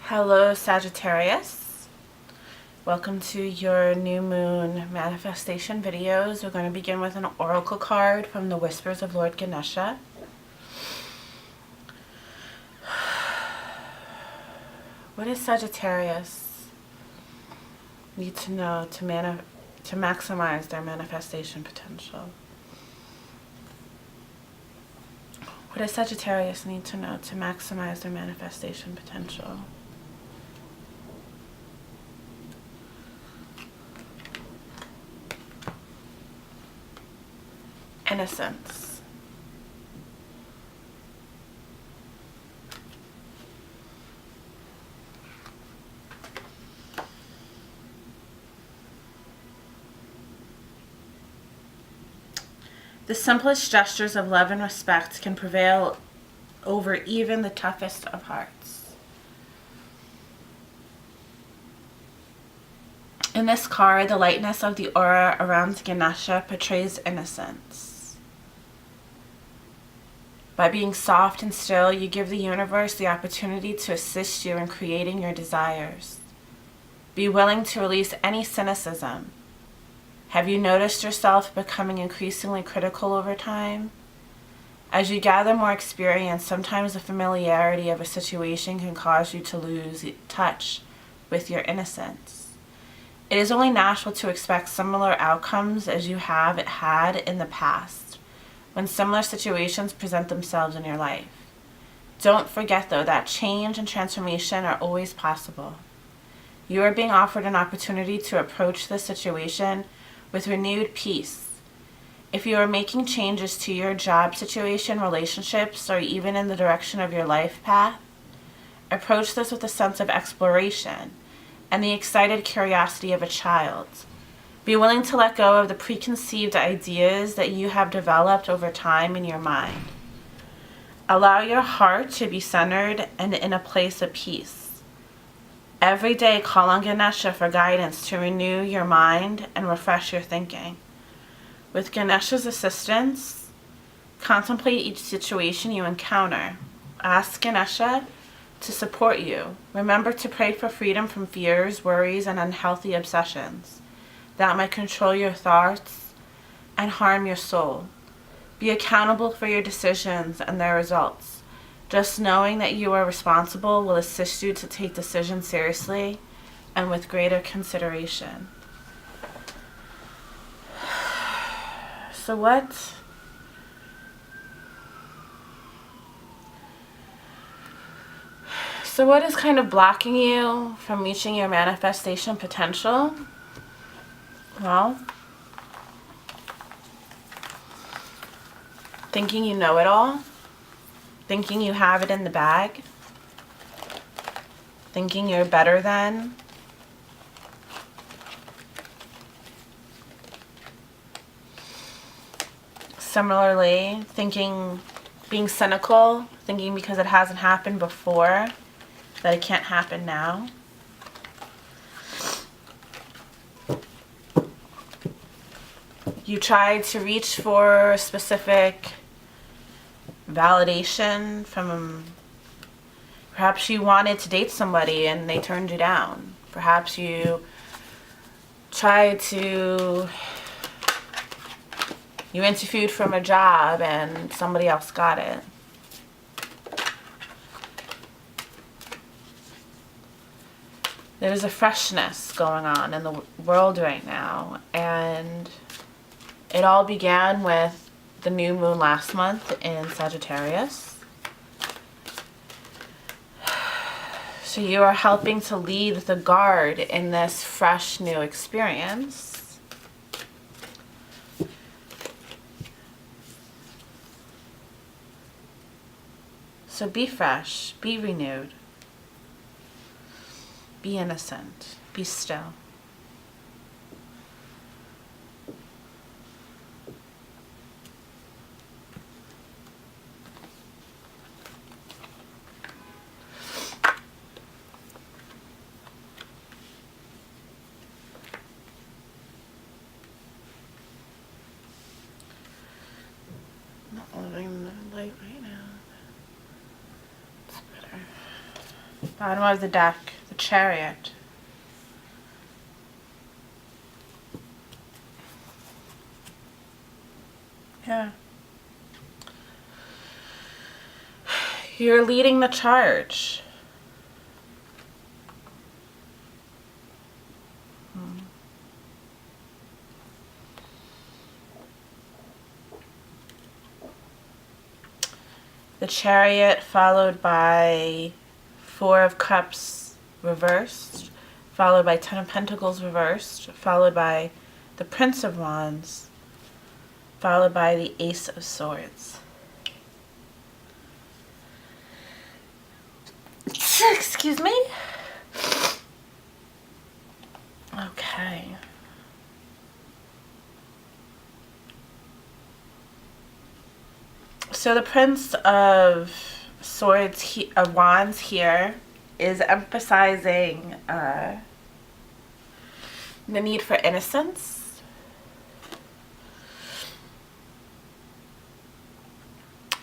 Hello, Sagittarius. Welcome to your new moon manifestation videos. We're going to begin with an oracle card from the Whispers of Lord Ganesha. What does Sagittarius need to know to maximize their manifestation potential? What does Sagittarius need to know to maximize their manifestation potential? Innocence. The simplest gestures of love and respect can prevail over even the toughest of hearts. In this card, the lightness of the aura around Ganesha portrays innocence. By being soft and still, you give the universe the opportunity to assist you in creating your desires. Be willing to release any cynicism. Have you noticed yourself becoming increasingly critical over time? As you gather more experience, sometimes the familiarity of a situation can cause you to lose touch with your innocence. It is only natural to expect similar outcomes as you have had in the past, when similar situations present themselves in your life. Don't forget, though, that change and transformation are always possible. You are being offered an opportunity to approach this situation with renewed peace. If you are making changes to your job situation, relationships, or even in the direction of your life path, approach this with a sense of exploration and the excited curiosity of a child. Be willing to let go of the preconceived ideas that you have developed over time in your mind. Allow your heart to be centered and in a place of peace. Every day, call on Ganesha for guidance to renew your mind and refresh your thinking. With Ganesha's assistance, contemplate each situation you encounter. Ask Ganesha to support you. Remember to pray for freedom from fears, worries, and unhealthy obsessions that might control your thoughts and harm your soul. Be accountable for your decisions and their results. Just knowing that you are responsible will assist you to take decisions seriously and with greater consideration. So what is kind of blocking you from reaching your manifestation potential? Well, thinking you know it all, thinking you have it in the bag, thinking you're better than, similarly, being cynical, thinking because it hasn't happened before that it can't happen now. You tried to reach for a specific validation from, perhaps you wanted to date somebody and they turned you down. Perhaps you interviewed from a job and somebody else got it. There's a freshness going on in the world right now, and it all began with the new moon last month in Sagittarius. So you are helping to lead the guard in this fresh new experience. So be fresh, be renewed, be innocent, be still. Not loving the light right now. It's better. Bottom of the deck, the Chariot. Yeah. You're leading the charge. The Chariot followed by Four of Cups reversed, followed by Ten of Pentacles reversed, followed by the Prince of Wands, followed by the Ace of Swords. Excuse me? Okay. So the Prince of Swords, of Wands here is emphasizing the need for innocence.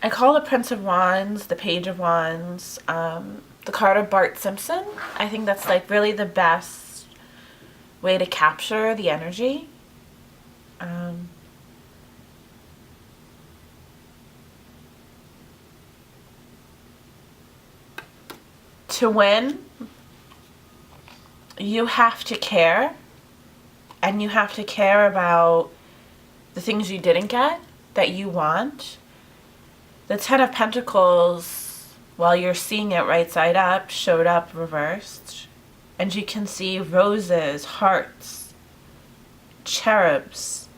I call the Prince of Wands, the Page of Wands, the card of Bart Simpson. I think that's like really the best way to capture the energy. To win, you have to care, and you have to care about the things you didn't get that you want. The Ten of Pentacles, while you're seeing it right side up, showed up reversed. And you can see roses, hearts, cherubs,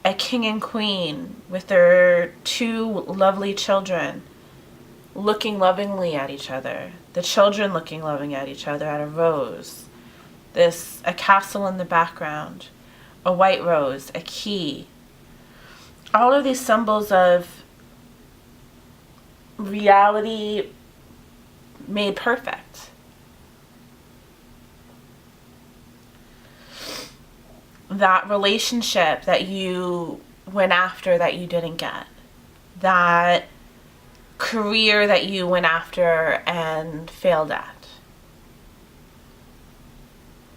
a king and queen with their two lovely children looking lovingly at each other. The children looking loving at each other at a rose. A castle in the background. A white rose, a key. All of these symbols of reality made perfect. That relationship that you went after that you didn't get. That career that you went after and failed at.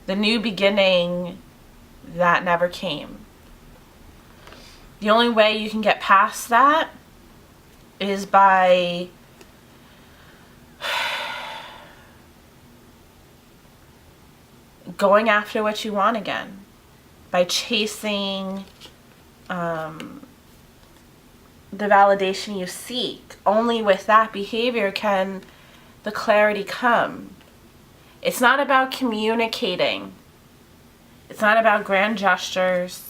The new beginning that never came. The only way you can get past that is by going after what you want again. By chasing the validation you seek. Only with that behavior can the clarity come. It's not about communicating. It's not about grand gestures.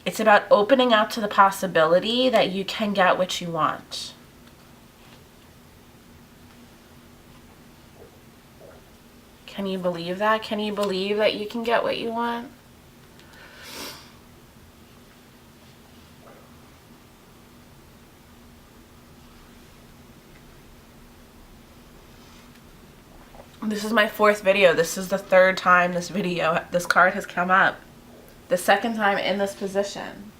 It's about opening up to the possibility that you can get what you want. Can you believe that? Can you believe that you can get what you want? This is my 4th video. This is the 3rd time this card has come up. The 2nd time in this position.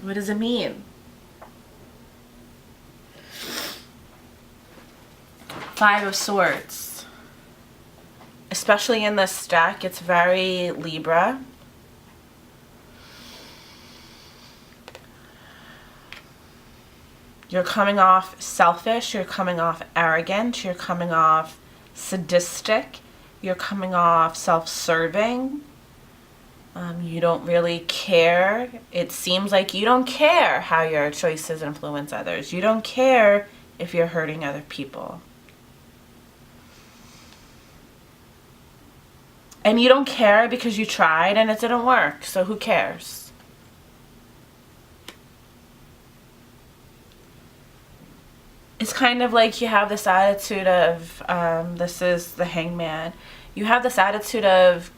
What does it mean? 5 of Swords. Especially in this deck, it's very Libra. You're coming off selfish, you're coming off arrogant, you're coming off sadistic, you're coming off self-serving. You don't really care. It seems like you don't care how your choices influence others. You don't care if you're hurting other people. And you don't care because you tried and it didn't work, so who cares? It's kind of like you have this attitude of, this is the Hangman. You have this attitude of,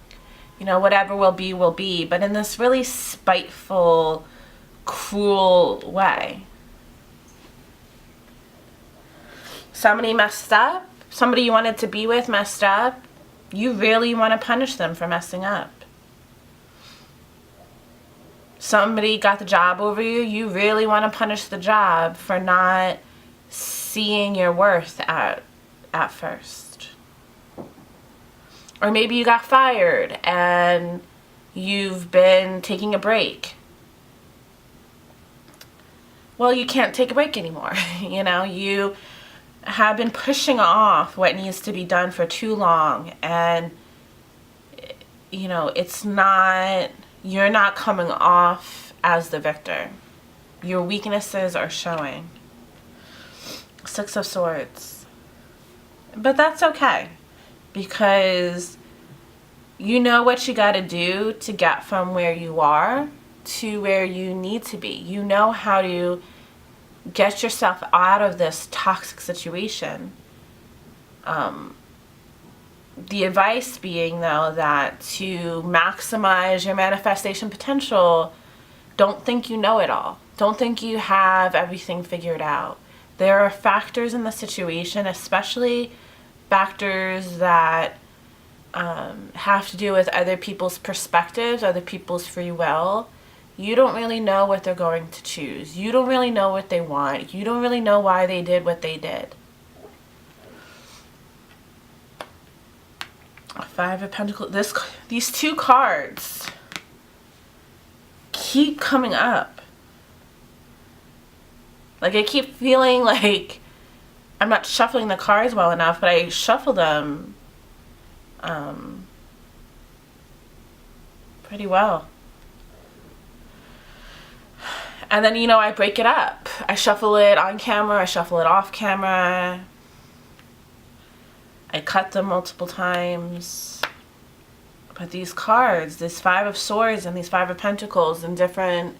you know, whatever will be, but in this really spiteful, cruel way. Somebody messed up, somebody you wanted to be with messed up, you really want to punish them for messing up. Somebody got the job over you, you really want to punish the job for not seeing your worth at first. Or maybe you got fired and you've been taking a break. Well, you can't take a break anymore. You have been pushing off what needs to be done for too long, and you're not coming off as the victor. Your weaknesses are showing. Six of Swords. But that's okay, because you know what you got to do to get from where you are to where you need to be. You know how to get yourself out of this toxic situation. The advice being, though, that to maximize your manifestation potential, don't think you know it all. Don't think you have everything figured out. There are factors in the situation, especially factors that have to do with other people's perspectives, other people's free will. You don't really know what they're going to choose. You don't really know what they want. You don't really know why they did what they did. Five of Pentacles. These two cards keep coming up. Like, I keep feeling like I'm not shuffling the cards well enough, but I shuffle them pretty well. And then, I break it up. I shuffle it on camera, I shuffle it off camera. I cut them multiple times. But these cards, this Five of Swords and these Five of Pentacles in different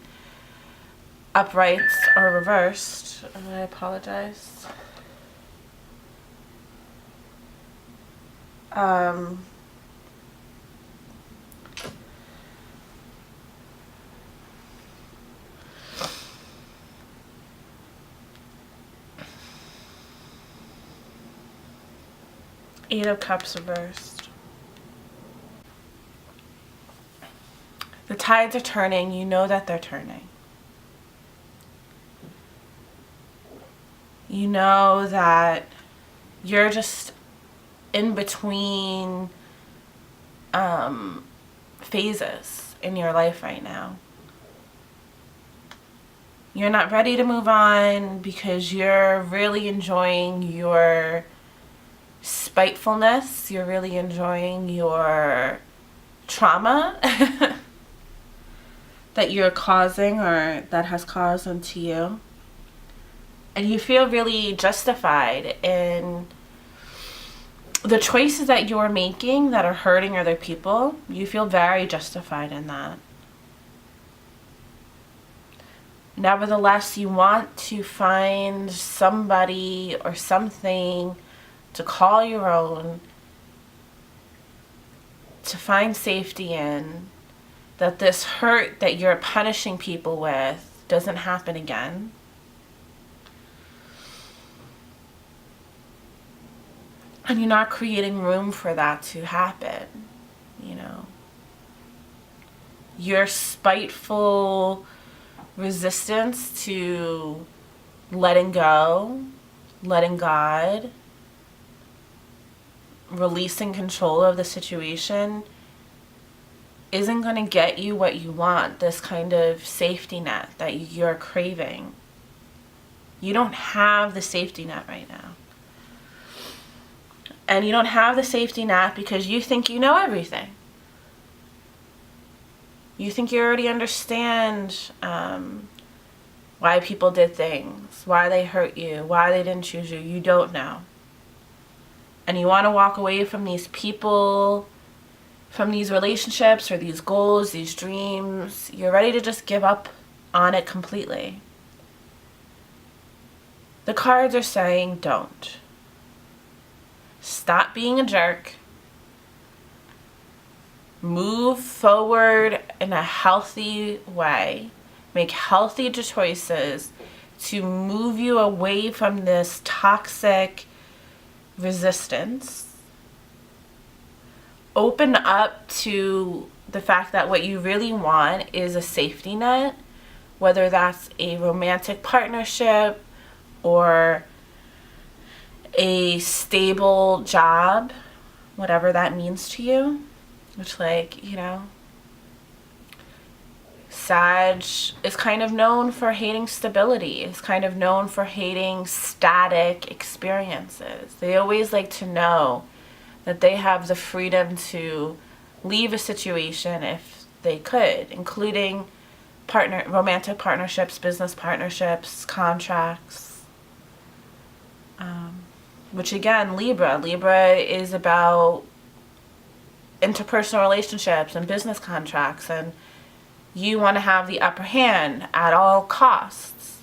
uprights or reversed. I apologize. Eight of Cups reversed. The tides are turning. You know that they're turning. You know that you're just in between phases in your life right now. You're not ready to move on because you're really enjoying your spitefulness. You're really enjoying your trauma that you're causing or that has caused onto you. And you feel really justified in the choices that you're making that are hurting other people. You feel very justified in that. Nevertheless, you want to find somebody or something to call your own, to find safety in, that this hurt that you're punishing people with doesn't happen again. And you're not creating room for that to happen, Your spiteful resistance to letting go, letting God, releasing control of the situation isn't going to get you what you want, this kind of safety net that you're craving. You don't have the safety net right now. And you don't have the safety net because you think you know everything. You think you already understand why people did things, why they hurt you, why they didn't choose you. You don't know. And you want to walk away from these people, from these relationships or these goals, these dreams. You're ready to just give up on it completely. The cards are saying don't. Stop being a jerk. Move forward in a healthy way. Make healthy choices to move you away from this toxic resistance. Open up to the fact that what you really want is a safety net, whether that's a romantic partnership or a stable job, whatever that means to you, which, like, you know, Sag is kind of known for hating stability. It's kind of known for hating static experiences. They always like to know that they have the freedom to leave a situation if they could, including romantic partnerships, business partnerships, contracts. Which again, Libra is about interpersonal relationships and business contracts, and you want to have the upper hand at all costs.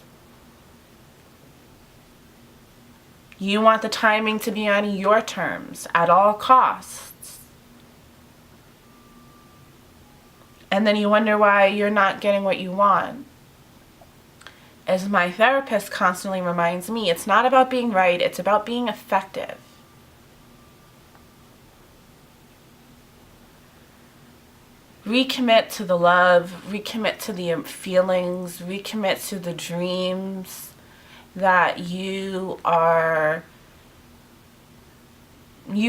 You want the timing to be on your terms at all costs. And then you wonder why you're not getting what you want. As my therapist constantly reminds me, it's not about being right, it's about being effective. Recommit to the love, recommit to the feelings, recommit to the dreams that you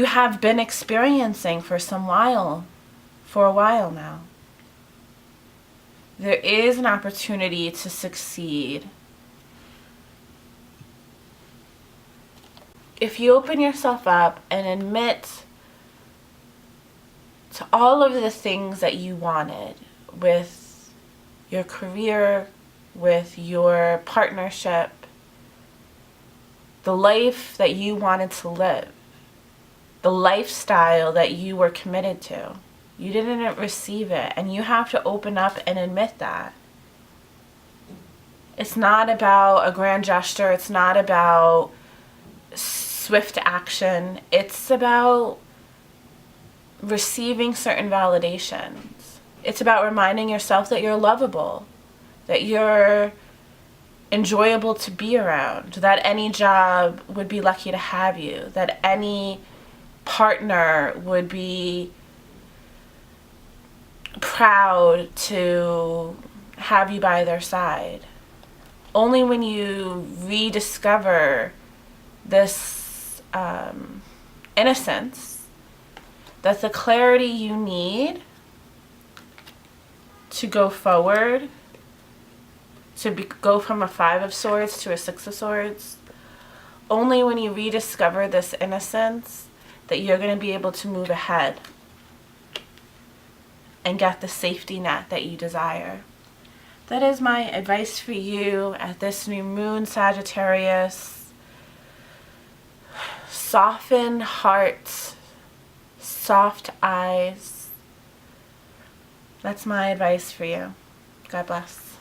have been experiencing for a while now. There is an opportunity to succeed. If you open yourself up and admit to all of the things that you wanted with your career, with your partnership, the life that you wanted to live, the lifestyle that you were committed to, you didn't receive it, and you have to open up and admit that. It's not about a grand gesture. It's not about swift action. It's about receiving certain validations. It's about reminding yourself that you're lovable, that you're enjoyable to be around, that any job would be lucky to have you, that any partner would be proud to have you by their side. Only when you rediscover this innocence, that's the clarity you need to go forward, to go from a 5 of Swords to a 6 of Swords. Only when you rediscover this innocence that you're going to be able to move ahead and get the safety net that you desire. That is my advice for you at this new moon, Sagittarius. Soften heart, soft eyes. That's my advice for you. God bless.